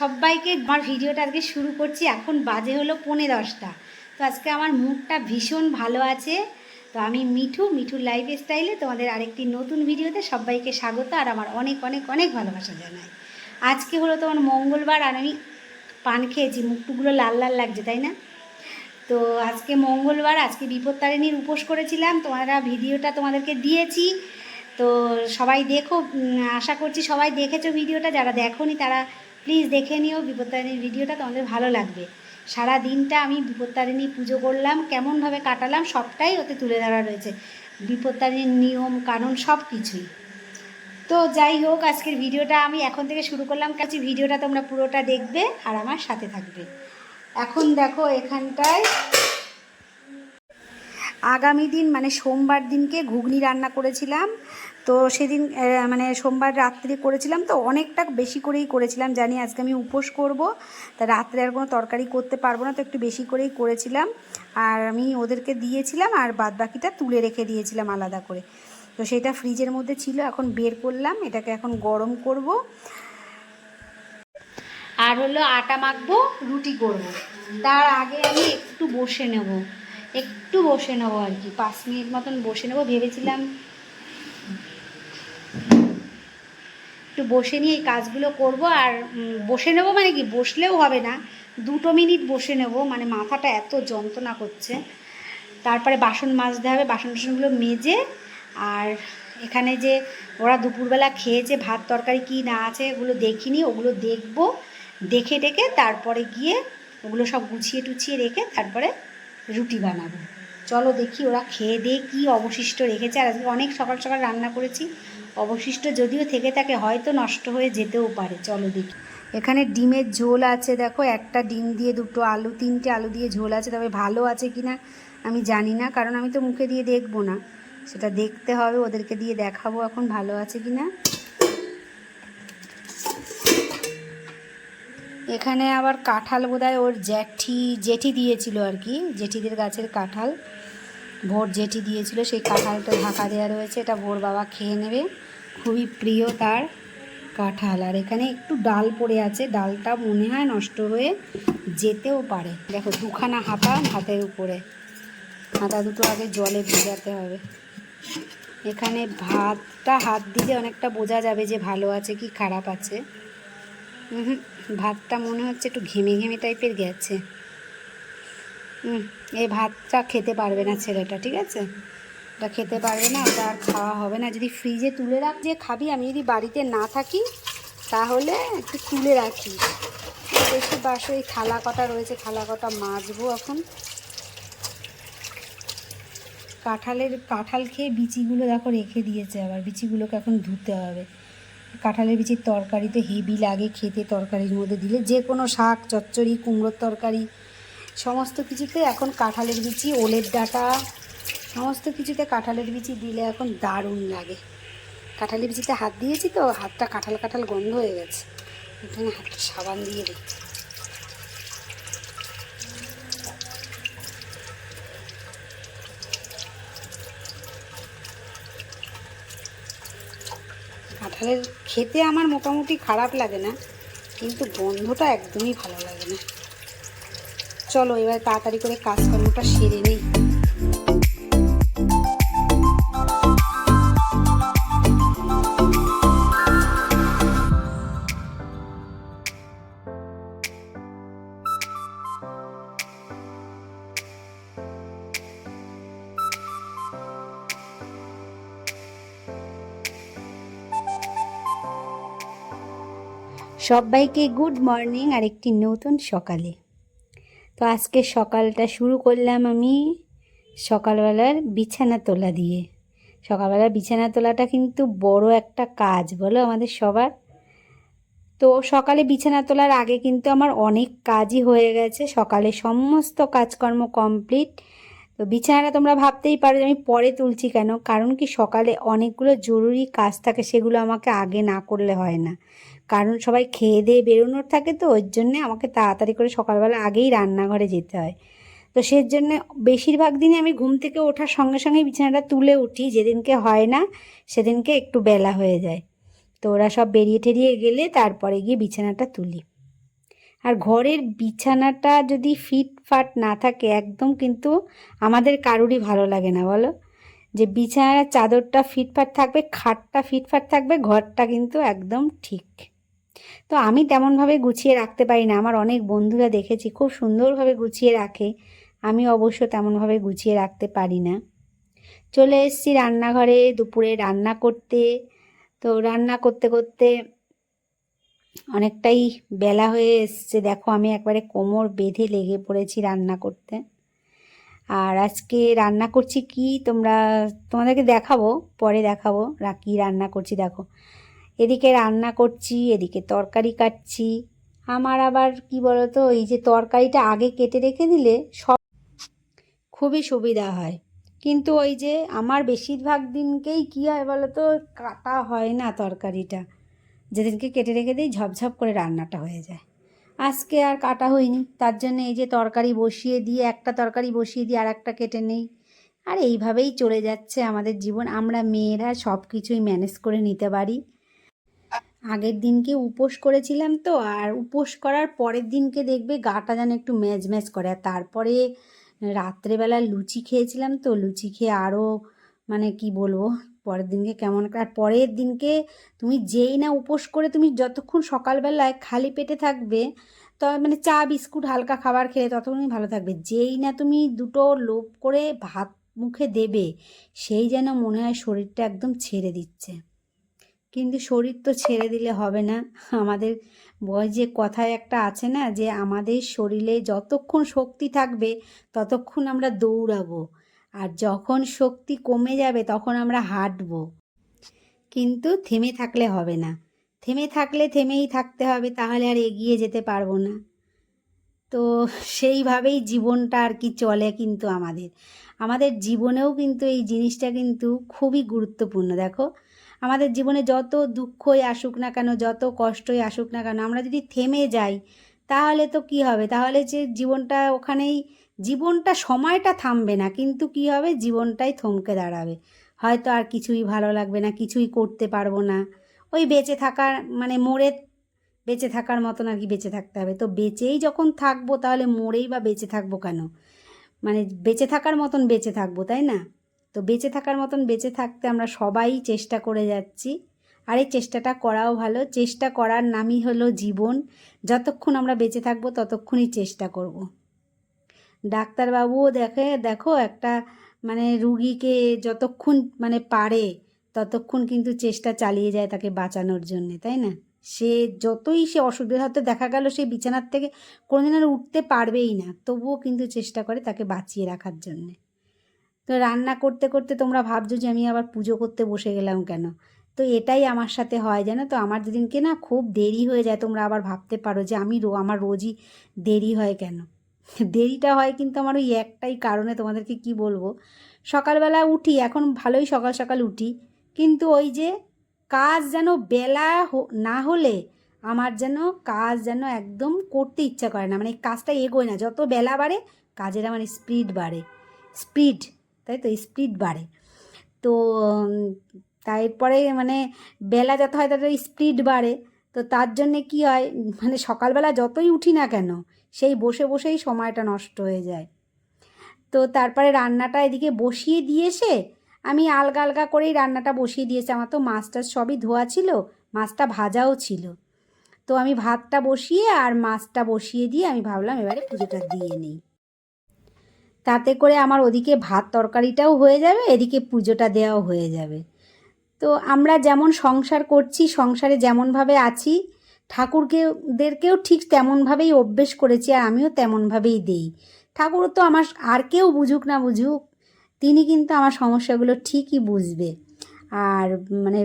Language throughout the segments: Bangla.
সবাইকে আমার ভিডিওটা আজকে শুরু করছি। এখন বাজে হলো 10:45। তো আজকে আমার মুডটা ভীষণ ভালো আছে। তো আমি মিঠুর লাইফস্টাইলে তোমাদের আরেকটি নতুন ভিডিওতে সবাইকে স্বাগত আর আমার অনেক অনেক অনেক ভালোবাসা জানাই। আজকে হলো তোমার মঙ্গলবার আর আমি পান খেয়েছি, মুখটুগুলো লাল লাল লাগছে তাই না? তো আজকে মঙ্গলবার, আজকে বিপত্তারিণীর উপোস করেছিলাম। ভিডিওটা তোমাদেরকে দিয়েছি, তো সবাই দেখো। আশা করছি সবাই দেখেছো ভিডিওটা। যারা দেখোনি তারা প্লিজ দেখে নিও বিপত্তারিণীর ভিডিওটা, তোমাদের ভালো লাগবে। সারা দিনটা আমি বিপত্তারিণী পুজো করলাম, কেমনভাবে কাটালাম সবটাই ওতে তুলে ধরা রয়েছে, বিপত্তারিণীর নিয়ম কানুন সব কিছুই। তো যাই হোক, আজকের ভিডিওটা আমি এখন থেকে শুরু করলাম। কাছে ভিডিওটা তোমরা পুরোটা দেখবে আর আমার সাথে থাকবে। এখন দেখো এখানটায় আগামী দিন মানে সোমবার দিনকে ঘুগনি রান্না করেছিলাম। তো সেদিন মানে সোমবার রাত্রে করেছিলাম, তো অনেকটা বেশি করেই করেছিলাম। জানি আজকে আমি উপোস করব, তা রাত্রে আর কোনো তরকারি করতে পারবো না, তো একটু বেশি করেই করেছিলাম। আর আমি ওদেরকে দিয়েছিলাম আর বাদ বাকিটা তুলে রেখে দিয়েছিলাম আলাদা করে। তো সেটা ফ্রিজের মধ্যে ছিল, এখন বের করলাম, এটাকে এখন গরম করব। আর হলো আটা মাখবো, রুটি করব। তার আগে আমি একটু বসে নেব আর কি 5 মিনিট মতন বসে নেব ভেবেছিলাম। একটু বসে নিয়ে এই কাজগুলো করব। আর বসে নেব মানে কি, বসলেও হবে না, 2 মিনিট বসে নেব, মানে মাথাটা এত যন্ত্রণা করছে। তারপরে বাসন মাজতে হবে, বাসন টাসনগুলো মেজে। আর এখানে যে ওরা দুপুরবেলা খেয়েছে ভাত তরকারি কি না আছে ওগুলো দেখিনি, ওগুলো দেখব। দেখে টেকে তারপরে গিয়ে ওগুলো সব গুছিয়ে টুছিয়ে রেখে তারপরে রুটি বানাবো। চলো দেখি ওরা খেয়ে দিয়ে কী অবশিষ্ট রেখেছে। আর আজকে অনেক সকাল সকাল রান্না করেছি, অবশিষ্ট যদিও থেকে থাকে হয়তো নষ্ট হয়ে যেতেও পারে। চলো দেখি। এখানে ডিমের ঝোল আছে, দেখো একটা ডিম দিয়ে 2 আলু 3টে আলু দিয়ে ঝোল আছে। তবে ভালো আছে কি না আমি জানি না, কারণ আমি তো মুখে দিয়ে দেখবো না, সেটা দেখতে হবে, ওদেরকে দিয়ে দেখাবো এখন ভালো আছে কি না। এখানে আবার কাঁঠাল বোধহয় ওর জেঠি দিয়েছিল আর কি, জেঠিদের গাছের কাঁঠাল ভোর জেঠি দিয়েছিল, সেই কাঁঠালটা ঢাকা দেওয়া রয়েছে। এটা ভোর বাবা খেয়ে নেবে, খুবই প্রিয় তার কাঁঠাল। আর এখানে একটু ডাল পড়ে আছে, ডালটা মনে হয় নষ্ট হয়ে যেতেও পারে। দেখো 2খানা হাতা হাতের উপরে, হাতা দুটো আগে জলে ভেজাতে হবে। এখানে ভাতটা হাত দিলে অনেকটা বোঝা যাবে যে ভালো আছে কি খারাপ আছে। ভাতটা মনে হচ্ছে একটু ঘেমে ঘেমে টাইপের গেছে। এই ভাতটা খেতে পারবে না ছেলেটা, ঠিক আছে, এটা খেতে পারবে না, ওটা আর খাওয়া হবে না। যদি ফ্রিজে তুলে রাখ যে খাবি, আমি যদি বাড়িতে না থাকি তাহলে একটু তুলে রাখি। বেশি বাসো এই থালা কটা রয়েছে, থালা কটা মাজবো এখন। কাঁঠাল খেয়ে বিচিগুলো দেখো রেখে দিয়েছে, আবার বিচিগুলোকে এখন ধুতে হবে। কাঁঠালের বিচির তরকারিতে হেভি লাগে খেতে, তরকারির মধ্যে দিলে যে কোনো শাক চচ্চড়ি কুমড়োর তরকারি সমস্ত কিছুতে এখন কাঁঠালের বিচি, ওলের ডাঁটা সমস্ত কিছুতে কাঁঠালের বিচি দিলে এখন দারুণ লাগে। কাঁঠালের বিচিতে হাত দিয়েছি তো হাতটা কাঁঠাল কাঁঠাল গন্ধ হয়ে গেছে, এখানে হাতটা সাবান দিয়ে দিই। কাঁঠালের খেতে আমার মোটামুটি খারাপ লাগে না, কিন্তু গন্ধটা একদমই ভালো লাগে না। চলো এবার তাড়াতাড়ি করে কাজকর্মটা সেরে নিই। সবাইকে গুড মর্নিং আর একটি নতুন সকালে। তো আজকে সকালটা শুরু করলাম আমি সকালবেলার বিছানা তোলা দিয়ে। সকালবেলার বিছানা তোলাটা কিন্তু বড় একটা কাজ বলো আমাদের সবার। তো সকালে বিছানা তোলার আগে কিন্তু আমার অনেক কাজই হয়ে গেছে, সকালে সমস্ত কাজকর্ম কমপ্লিট। তো বিছানাটা তোমরা ভাবতেই পারো যে আমি পরে তুলছি কেন, কারণ কি সকালে অনেকগুলো জরুরি কাজ থাকে, সেগুলো আমাকে আগে না করলে হয় না, কারণ সবাই খেয়ে দিয়ে বেরোনোর থাকে। তো ওই জন্যে আমাকে তাড়াতাড়ি করে সকালবেলা আগেই রান্নাঘরে যেতে হয়। তো সেই জন্যে বেশিরভাগ দিনই আমি ঘুম থেকে ওঠার সঙ্গে সঙ্গেই বিছানাটা তুলে উঠি, যেদিনকে হয় না সেদিনকে একটু বেলা হয়ে যায়। তো ওরা সব বেরিয়ে টেরিয়ে গেলে তারপরে গিয়ে বিছানাটা তুলি। আর ঘরের বিছানাটা যদি ফিটফাট না থাকে একদম কিন্তু আমাদের কারুরই ভালো লাগে না, বলো? যে বিছানার চাদরটা ফিটফাট থাকবে, খাটটা ফিটফাট থাকবে, ঘরটা কিন্তু একদম ঠিক। তো আমি তেমনভাবে গুছিয়ে রাখতে পারি না, আমার অনেক বন্ধুরা দেখেছি খুব সুন্দরভাবে গুছিয়ে রাখে, আমি অবশ্য তেমনভাবে গুছিয়ে রাখতে পারি না। চলে এসেছি রান্নাঘরে দুপুরে রান্না করতে। তো রান্না করতে করতে অনেকটাই বেলা হয়ে এসছে, দেখো আমি একবারে কোমর বেঁধে লেগে পড়েছি রান্না করতে। আর আজকে রান্না করছি কি তোমাদেরকে দেখাবো, পরে দেখাবো কী রান্না করছি। দেখো এদিকে রান্না করছি, এদিকে তরকারি কাটছি। আমার আবার কি বলতো, এই যে তরকারিটা আগে কেটে রেখে দিলে সব খুবই সুবিধা হয়, কিন্তু ওই যে আমার বেশিরভাগ দিনকেই কী হয় বলো তো, কাটা হয় না তরকারিটা। যেদিনকে কেটে রেখে দিই ঝপঝপ করে রান্নাটা হয়ে যায়। আজকে আর কাটা হয়নি, তার জন্য এই যে তরকারি বসিয়ে দিয়ে একটা তরকারি বসিয়ে দিয়ে আর একটা কেটে নেই। আর এইভাবেই চলে যাচ্ছে আমাদের জীবন, আমরা মেয়েরা সব কিছুই ম্যানেজ করে নিতে পারি। আগের দিনকে উপোস করেছিলাম তো, আর উপোস করার পরের দিনকে দেখবে গাটা যেন একটু ম্যাজ ম্যাজ করে। আর তারপরে রাত্রেবেলা লুচি খেয়েছিলাম তো, লুচি খেয়ে আরও মানে কি বলবো, পরের দিনকে কেমন। আর পরের দিনকে তুমি যেই না উপোস করে তুমি যতক্ষণ সকালবেলায় খালি পেটে থাকবে, তো মানে চা বিস্কুট হালকা খাবার খেলে ততক্ষণই ভালো থাকবে। যেই না তুমি দুটো লোভ করে ভাত মুখে দেবে, সেই যেন মনে হয় শরীরটা একদম ছেড়ে দিচ্ছে। কিন্তু শরীর তো ছেড়ে দিলে হবে না। আমাদের যে কথায় একটা আছে না, যে আমাদের শরীরে যতক্ষণ শক্তি থাকবে ততক্ষণ আমরা দৌড়াবো, আর যখন শক্তি কমে যাবে তখন আমরা হাঁটবো। কিন্তু থেমে থাকলে হবে না, থেমে থাকলে থেমেই থাকতে হবে, তাহলে আর এগিয়ে যেতে পারবো না। তো সেইভাবেই জীবনটা আর কি চলে। কিন্তু আমাদের জীবনেও কিন্তু এই জিনিসটা কিন্তু খুবই গুরুত্বপূর্ণ। দেখো আমাদের জীবনে যত দুঃখই আসুক না কেন, যত কষ্টই আসুক না কেন, আমরা যদি থেমে যাই তাহলে তো কি হবে, তাহলে যে জীবনটা ওখানেই, জীবনটা সময়টা থামবে না, কিন্তু কি হবে, জীবনটাই থমকে দাঁড়াবে। হয়তো আর কিছুই ভালো লাগবে না, কিছুই করতে পারবো না। ওই বেঁচে থাকার মানে মরে বেঁচে থাকার মতন আর কি বেঁচে থাকতে হবে। তো বেঁচেই যখন থাকবো তাহলে মরেই বা বেঁচে থাকবো কেন, মানে বেঁচে থাকার মতন বেঁচে থাকবো, তাই না? তো বেঁচে থাকার মতন বেঁচে থাকতে আমরা সবাই চেষ্টা করে যাচ্ছি, আর এই চেষ্টাটা করাও ভালো। চেষ্টা করার নামই হলো জীবন। যতক্ষণ আমরা বেঁচে থাকবো ততক্ষণই চেষ্টা করব। ডাক্তারবাবুও দেখো একটা মানে রুগীকে যতক্ষণ মানে পারে ততক্ষণ কিন্তু চেষ্টা চালিয়ে যায় তাকে বাঁচানোর জন্যে, তাই না? সে যতই সে অসুবিধা, হয়তো দেখা গেল সে বিছানার থেকে কোনোদিন আর উঠতে পারবেই না, তবুও কিন্তু চেষ্টা করে তাকে বাঁচিয়ে রাখার জন্যে। তো রান্না করতে করতে তোমরা ভাবছো যে আমি আবার পুজো করতে বসে গেলাম কেন। তো এটাই আমার সাথে হয়, জানো তো, আমার যেদিনকে না খুব দেরি হয়ে যায়, তোমরা আবার ভাবতে পারো যে আমার রোজই দেরি হয় কেন। দেরিটা হয় কিন্তু আমার ওই একটাই কারণে, তোমাদেরকে কি বলবো। সকালবেলা উঠি, এখন ভালোই সকাল সকাল উঠি, কিন্তু ওই যে কাজ যেন বেলা না হলে আমার যেন কাজ যেন একদম করতে ইচ্ছা করে না, মানে কাজটা এগোয় না। যত বেলা বাড়ে কাজের আমার স্পিড বাড়ে, স্পিড, তাই তো, স্পিড বাড়ে। তো তারপরে মানে বেলা যত হয় তত স্পিড বাড়ে। তো তার জন্যে কি হয়, মানে সকালবেলা যতই উঠি না কেন সেই বসে বসেই সময়টা নষ্ট হয়ে যায়। তো তারপরে রান্নাটা এদিকে বসিয়ে দিয়েছে, আমি আলগা আলগা করেই রান্নাটা বসিয়ে দিয়েছি। আমার তো মাছটা সবই ধোয়া ছিল, মাছটা ভাজাও ছিল। তো আমি ভাতটা বসিয়ে আর মাছটা বসিয়ে দিয়ে আমি ভাবলাম এবারে পুজোটা দিয়ে নিই, তাতে করে আমার ওদিকে ভাত তরকারিটাও হয়ে যাবে, এদিকে পুজোটা দেওয়াও হয়ে যাবে। তো আমরা যেমন সংসার করছি, সংসারে যেমনভাবে আছি, ঠাকুরদেরকেও ঠিক তেমনভাবেই অভ্যেস করেছি, আর আমিও তেমনভাবেই দেই। ঠাকুর তো আমার, আর কেউ বুঝুক না বুঝুক, তিনি কিন্তু আমার সমস্যাগুলো ঠিকই বুঝবে। আর মানে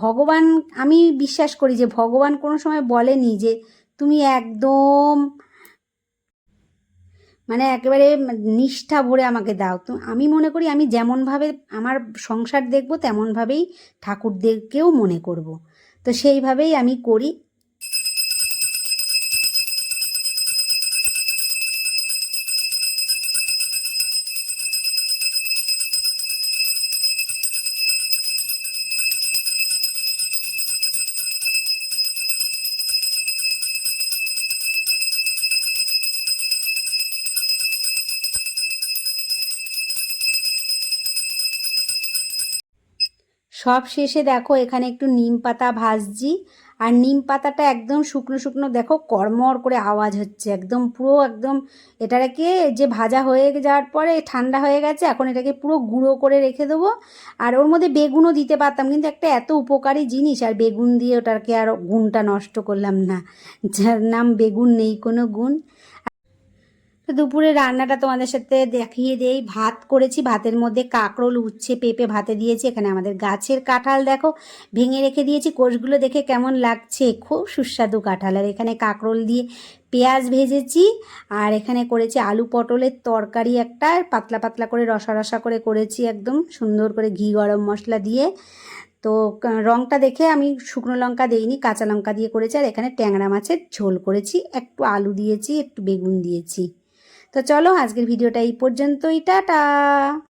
ভগবান, আমি বিশ্বাস করি যে ভগবান কোনো সময় বলেনি যে তুমি একদম মানে একেবারে নিষ্ঠা ভরে আমাকে দাও। তো আমি মনে করি আমি যেমনভাবে আমার সংসার দেখব তেমনভাবেই ঠাকুরদেরকেও মনে করব। তো সেইভাবেই আমি করি। সব শেষে দেখো এখানে একটু নিম পাতা ভাজছি, আর নিম পাতাটা একদম শুকনো শুকনো দেখো কড়মড় করে আওয়াজ হচ্ছে, একদম পুরো একদম এটাকে যে ভাজা হয়ে যাওয়ার পরে ঠান্ডা হয়ে গেছে, এখন এটাকে পুরো গুঁড়ো করে রেখে দেবো। আর ওর মধ্যে বেগুনও দিতে পারতাম, কিন্তু একটা এত উপকারী জিনিস আর বেগুন দিয়ে ওটাকে আর গুণটা নষ্ট করলাম না, যার নাম বেগুন নেই কোনো গুণ। তো দুপুরে রান্নাটা তোমাদের সাথে দেখিয়ে দেই। ভাত করেছি, ভাতের মধ্যে কাঁকরোল উচ্ছে পেঁপে ভাতে দিয়েছি। এখানে আমাদের গাছের কাঁঠাল দেখো ভেঙে রেখে দিয়েছি, কোষগুলো দেখে কেমন লাগছে, খুব সুস্বাদু কাঁঠাল। আর এখানে কাঁকরোল দিয়ে পেঁয়াজ ভেজেছি, আর এখানে করেছি আলু পটলের তরকারি, একটা পাতলা পাতলা করে রসা রসা করে করেছি, একদম সুন্দর করে ঘি গরম মশলা দিয়ে। তো রঙটা দেখে আমি শুকনো লঙ্কা দিইনি, কাঁচা লঙ্কা দিয়ে করেছি। আর এখানে ট্যাংরা মাছের ঝোল করেছি, একটু আলু দিয়েছি, একটু বেগুন দিয়েছি। তো চলো আজকের ভিডিওটা এই পর্যন্তই, টাটা।